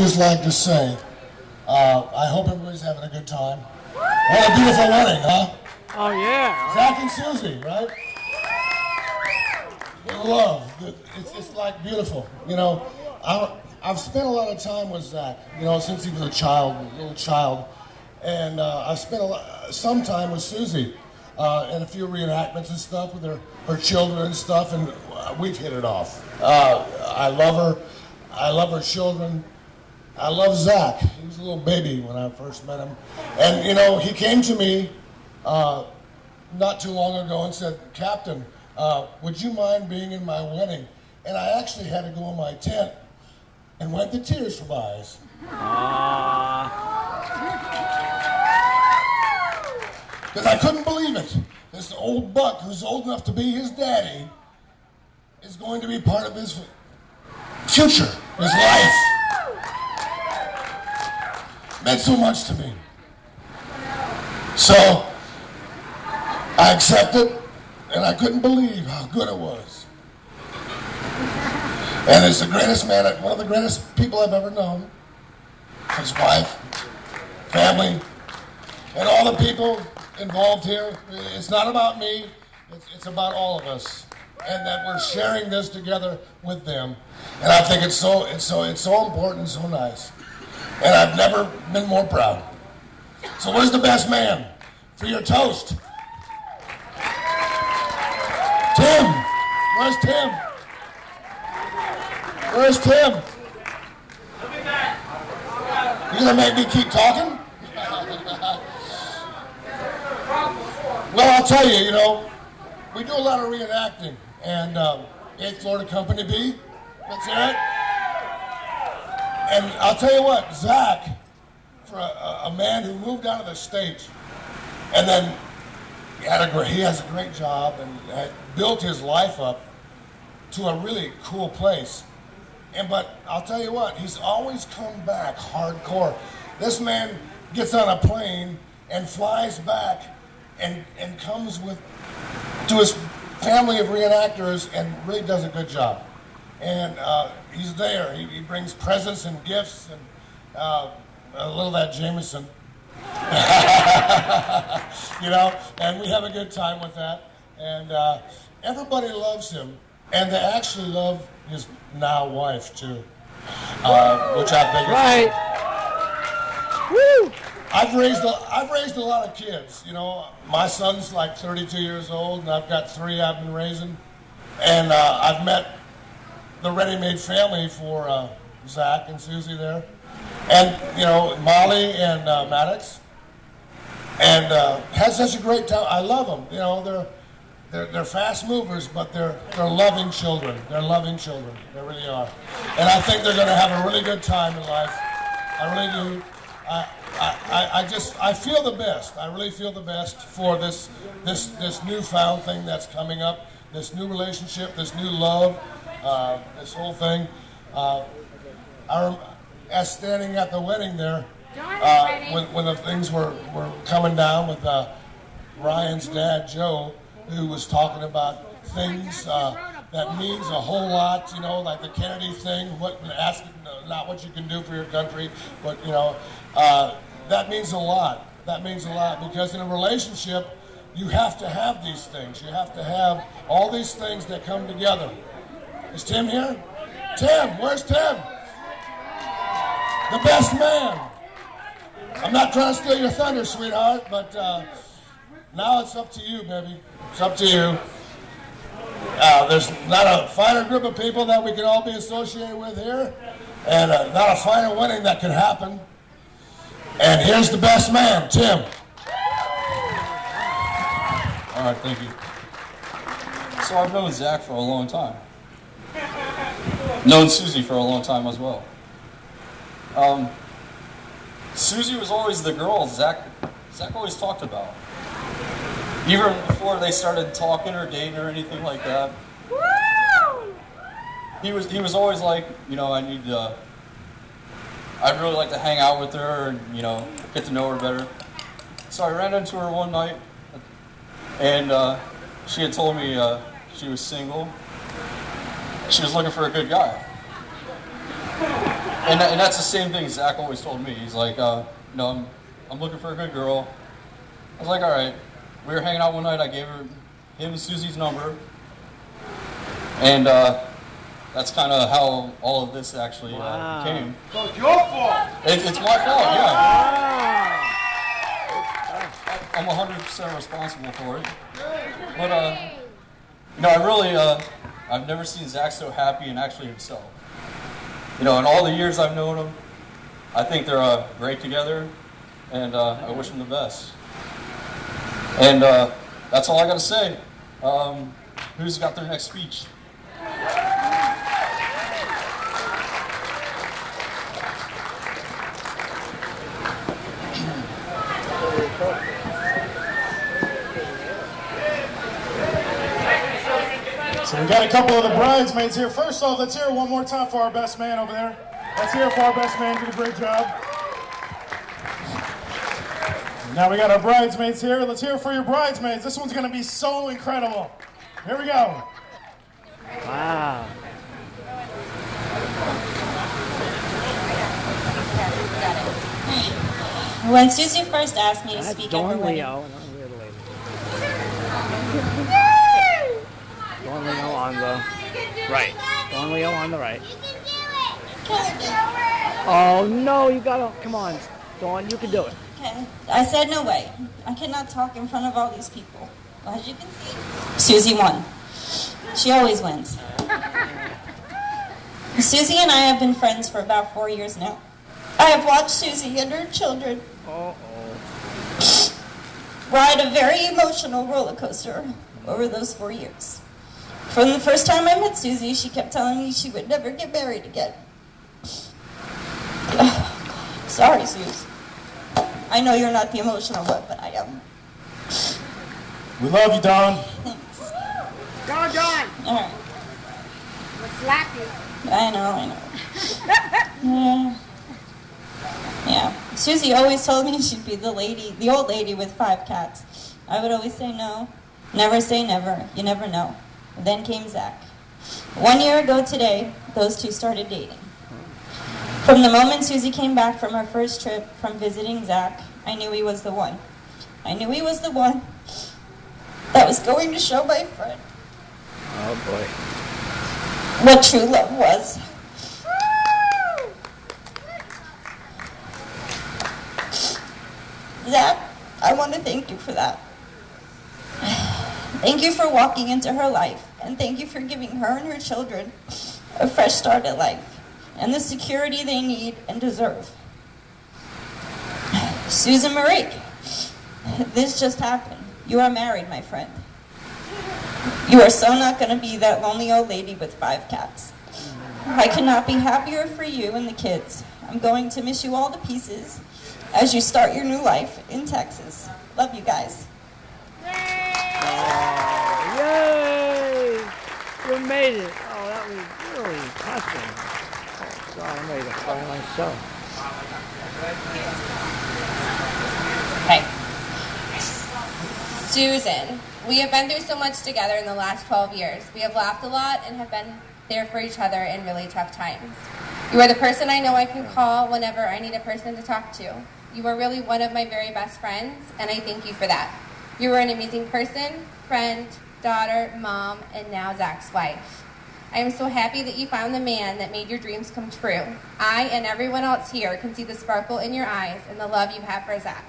Just like to say, I hope everybody's having a good time. What a beautiful wedding, huh? Oh, yeah. Zach and Susie, right? Love. It's like beautiful. You know, I've spent a lot of time with Zach, you know, since he was a little child. And I've spent some time with Susie and a few reenactments and stuff with her children and stuff, and we've hit it off. I love her. I love her children. I love Zach. He was a little baby when I first met him. And, you know, he came to me not too long ago and said, "Captain, would you mind being in my wedding?" And I actually had to go in my tent and wipe the tears from my eyes. Because I couldn't believe it. This old buck who's old enough to be his daddy is going to be part of his future, his life. Meant so much to me. So I accepted, and I couldn't believe how good it was. And it's the greatest man, one of the greatest people I've ever known. His wife, family, and all the people involved here. It's not about me, it's about all of us. And that we're sharing this together with them. And I think it's so important and so nice. And I've never been more proud. So where's the best man for your toast? Tim! Where's Tim? Where's Tim? You gonna make me keep talking? Well, I'll tell you, you know, we do a lot of reenacting. And 8th Florida Company B, that's it. And I'll tell you what, Zach, for a man who moved out of the States, and then he has a great job and had built his life up to a really cool place. But I'll tell you what, he's always come back hardcore. This man gets on a plane and flies back and comes to his family of reenactors and really does a good job. And he's there. He brings presents and gifts and a little of that Jameson. You know, and we have a good time with that. And everybody loves him. And they actually love his now wife, too. Which I think is... Woo! I've raised a lot of kids, you know. My son's like 32 years old, and I've got 3 I've been raising. And I've met the ready-made family for Zach and Susie there. And, you know, Molly and Maddox. And had such a great time. I love them. You know, they're fast movers, but they're loving children. They're loving children. They really are. And I think they're going to have a really good time in life. I really do. I feel the best. I really feel the best for this newfound thing that's coming up, this new relationship, this new love, this whole thing. As standing at the wedding there, when the things were coming down with Ryan's dad, Joe, who was talking about things that means a whole lot, you know, like the Kennedy thing, not what you can do for your country, but, you know, that means a lot. That means a lot because in a relationship, you have to have these things. You have to have all these things that come together. Is Tim here? Tim, where's Tim? The best man. I'm not trying to steal your thunder, sweetheart, but now it's up to you, baby. It's up to you. There's not a finer group of people that we can all be associated with here, and not a finer wedding that could happen. And here's the best man, Tim. All right, thank you. So I've known Zach for a long time. Known Susie for a long time as well. Susie was always the girl Zach always talked about. Even before they started talking or dating or anything like that. Woo! He was always like, you know, I'd really like to hang out with her and, you know, get to know her better. So I ran into her one night, and she had told me she was single. She was looking for a good guy. And that's the same thing Zach always told me. He's like, I'm looking for a good girl. I was like, all right. We were hanging out one night. I gave him and Susie's number. And that's kind of how all of this actually came. So it's your fault. It's my fault, yeah. I'm 100% responsible for it. But, I really, I've never seen Zach so happy and actually himself. In all the years I've known him, I think they're great together, and I wish them the best. And that's all I got to say. Who's got their next speech? So we got a couple of the bridesmaids here. First off, let's hear it one more time for our best man over there. Let's hear it for our best man. Did a great job. Now we got our bridesmaids here. Let's hear it for your bridesmaids. This one's going to be so incredible. Here we go. Wow. When Susie first asked me to speak at her wedding, Dawn Leo on the right. Dawn Leo on the right. Oh no, you gotta, come on, Dawn, you can do it. okay, I said no way. I cannot talk in front of all these people. Well, as you can see, Susie won. She always wins. Susie and I have been friends for about 4 years now. I have watched Susie and her children ride a very emotional roller coaster over those 4 years. From the first time I met Susie, she kept telling me she would never get married again. Sorry, Suze. I know you're not the emotional one, but I am. We love you, Dawn. Thanks. Go, Dawn. All right. We'll slap you. I know. Yeah. Susie always told me she'd be the old lady with 5 cats. I would always say no. Never say never. You never know. Then came Zach. 1 year ago today, those two started dating. From the moment Susie came back from her first trip from visiting Zach, I knew he was the one. I knew he was the one that was going to show my friend Oh boy. what true love was. Zach, I want to thank you for that. Thank you for walking into her life, and thank you for giving her and her children a fresh start at life and the security they need and deserve. Susan Marie, this just happened. You are married, my friend. You are so not going to be that lonely old lady with 5 cats. I could not be happier for you and the kids. I'm going to miss you all to pieces as you start your new life in Texas. Love you guys. Yay! You made it. Oh, that was really touching. Oh, God, I made it by myself. Okay. Susan, we have been through so much together in the last 12 years. We have laughed a lot and have been there for each other in really tough times. You are the person I know I can call whenever I need a person to talk to. You are really one of my very best friends, and I thank you for that. You are an amazing person, friend, daughter, mom, and now Zach's wife. I am so happy that you found the man that made your dreams come true. I and everyone else here can see the sparkle in your eyes and the love you have for Zach.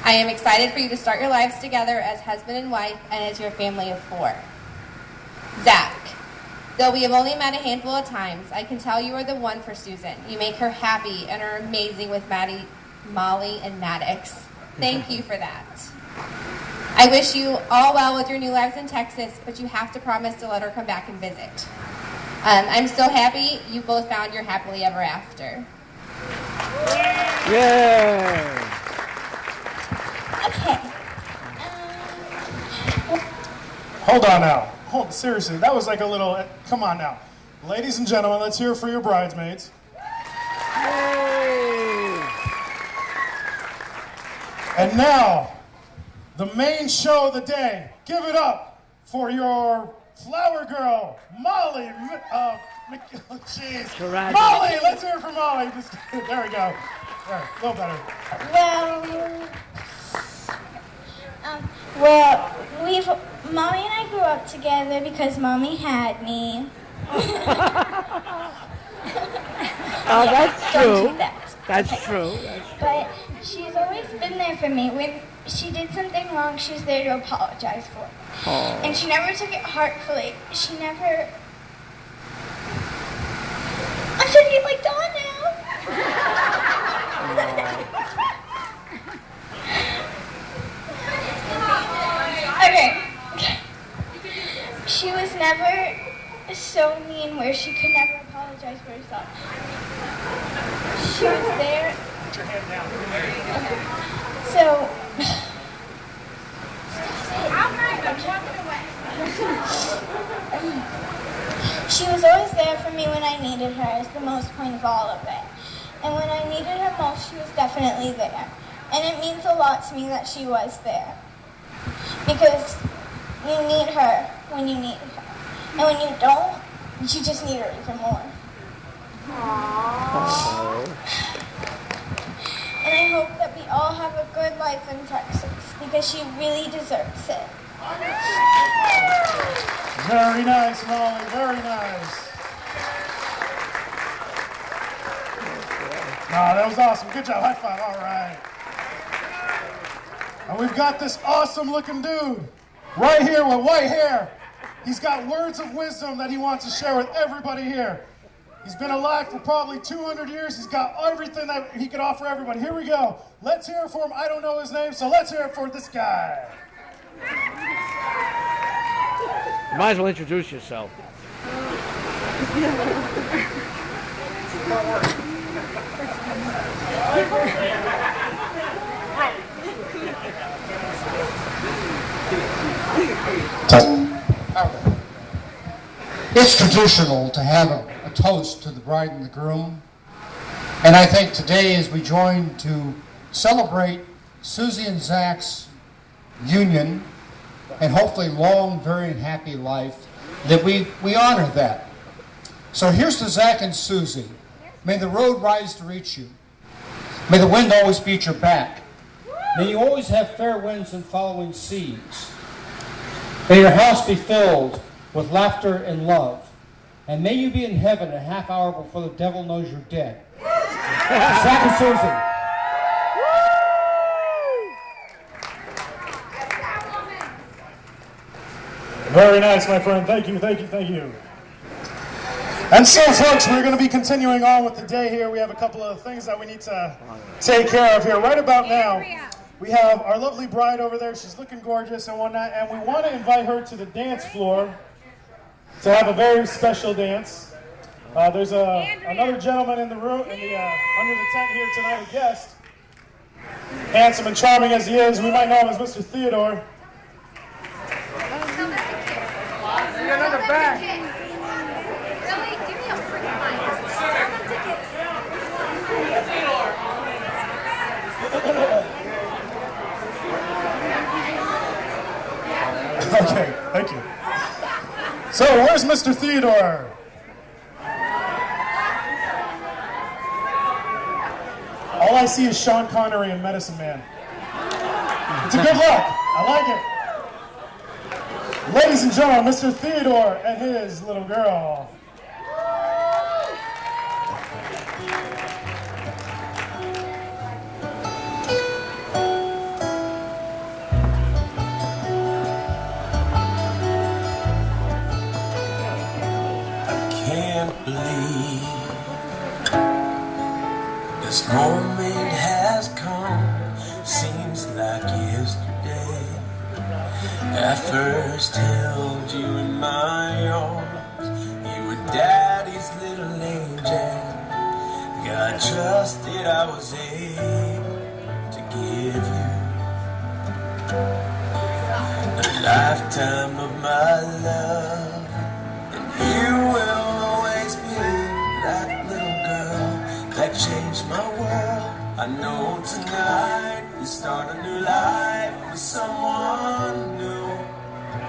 I am excited for you to start your lives together as husband and wife and as your family of 4. Zach, though we have only met a handful of times, I can tell you are the one for Susan. You make her happy and are amazing with Maddie, Molly, and Maddox. Thank you for that. I wish you all well with your new lives in Texas, but you have to promise to let her come back and visit. I'm so happy you both found your happily ever after. Yay! Okay. Hold on now. Seriously, that was like a little, come on now. Ladies and gentlemen, let's hear it for your bridesmaids. Yay! And now, the main show of the day. Give it up for your flower girl, Molly Oh, jeez. Correct. Molly, let's hear it from Molly. There we go. There, a little better. Well, Mommy and I grew up together because Mommy had me. Oh, that's Don't true. do that. That's true. But she's always been there for me. When she did something wrong, she's there to apologize for it. Oh. And she never took it heartfully. She never... I'm starting to get like Dawn now. Okay. She was never so mean where she could never apologize for herself. She was there. Put your hand down. There you go. Okay. So... She was always there for me when I needed her, is the most point of all of it. And when I needed her most, she was definitely there. And it means a lot to me that she was there. Because you need her when you need her. And when you don't, you just need her even more. Oh. And I hope that we all have a good life in Texas, because she really deserves it. Very nice, Molly. Very nice. That was awesome. Good job. High five. All right. And we've got this awesome looking dude right here with white hair. He's got words of wisdom that he wants to share with everybody here. He's been alive for probably 200 years. He's got everything that he could offer everybody. Here we go. Let's hear it for him. I don't know his name, so let's hear it for this guy. You might as well introduce yourself. It's traditional to have a toast to the bride and the groom. And I think today, as we join to celebrate Susie and Zach's union and hopefully long, very happy life, that we honor that. So here's to Zach and Susie. May the road rise to reach you. May the wind always be at your back. May you always have fair winds and following seas. May your house be filled with laughter and love. And may you be in heaven a half hour before the devil knows you're dead. Zach and Susie. Very nice, my friend. Thank you, thank you, thank you. And so, folks, we're going to be continuing on with the day here. We have a couple of things that we need to take care of here. Right about now, we have our lovely bride over there. She's looking gorgeous and whatnot, and we want to invite her to the dance floor to have a very special dance. There's another gentleman in the room, under the tent here tonight, a guest. Handsome and charming as he is, we might know him as Mr. Theodore. Another bag. Really? Give me a freaking mic. Okay, thank you. So, where's Mr. Theodore? All I see is Sean Connery and Medicine Man. It's a good look. I like it. Ladies and gentlemen, Mr. Theodore and his little girl. Can't believe this moment has come. Seems like yesterday I first held you in my arms. You were daddy's little angel. God trusted I was able to give you a lifetime of my love. You will always be that little girl that changed my world. I know tonight we start a new life with someone new,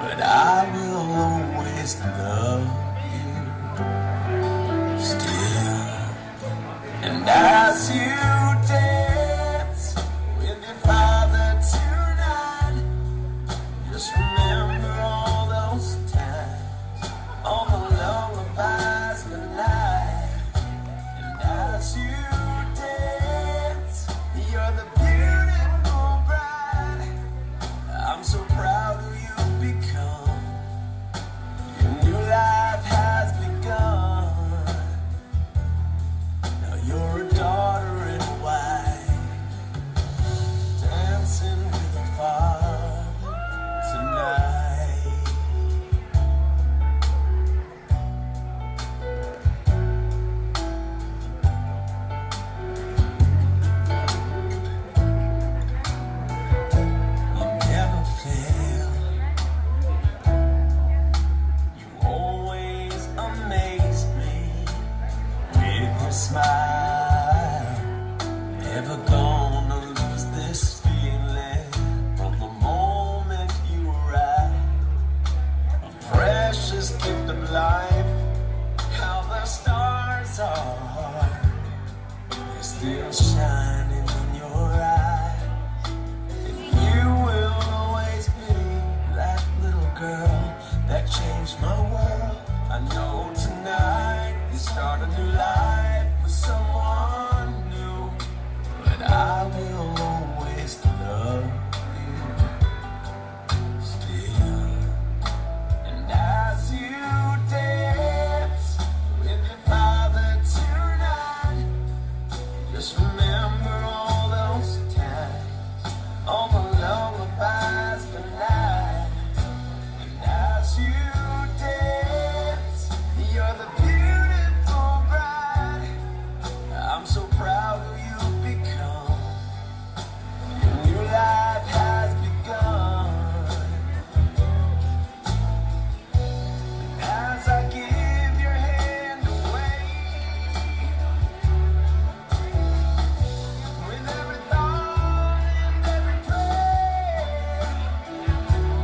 but I will always love you. And as you dance with your father tonight, just remember all those times, all the lullabies good night. And as you dance, you're the beautiful bride. I'm so proud of you become. Your new life has begun. Now you're a daughter in white, dancing with her father tonight. You never fail. You always amaze me with your smile. Never gonna lose this feeling from the moment you arrive. A precious gift of life. How the stars are, they're still shining in your eyes. And you will always be that little girl that changed my world. I know tonight you start a new life with someone new, but I will always love you still. And as you dance with your father tonight, just remember all those times, all the lullabies good night. And as you dance, you're the beautiful bride. I'm so proud of you become. Your new life has begun. As I give your hand away, with every thought and every prayer,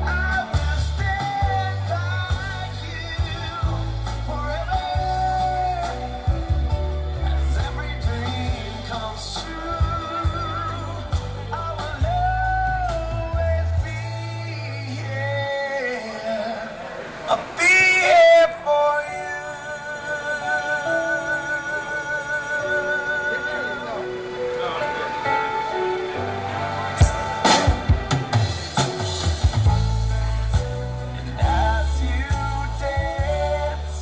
I will stand by you forever. As every dream comes true, I will always be here. I'll be here for you. And as you dance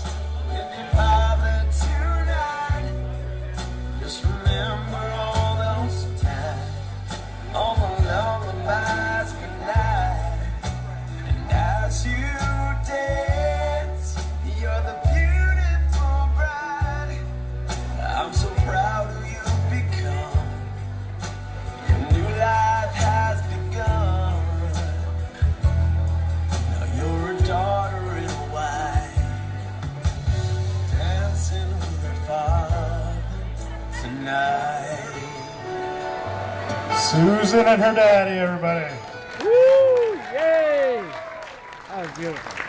with your father tonight, just remember all those times, all the lullabies good night. And as you dance, you're the beautiful bride. I'm so proud of you become. Your new life has begun. Now you're a daughter in white, dancing with her father tonight. Susan and her daddy, everybody. Woo! Yay! That was beautiful.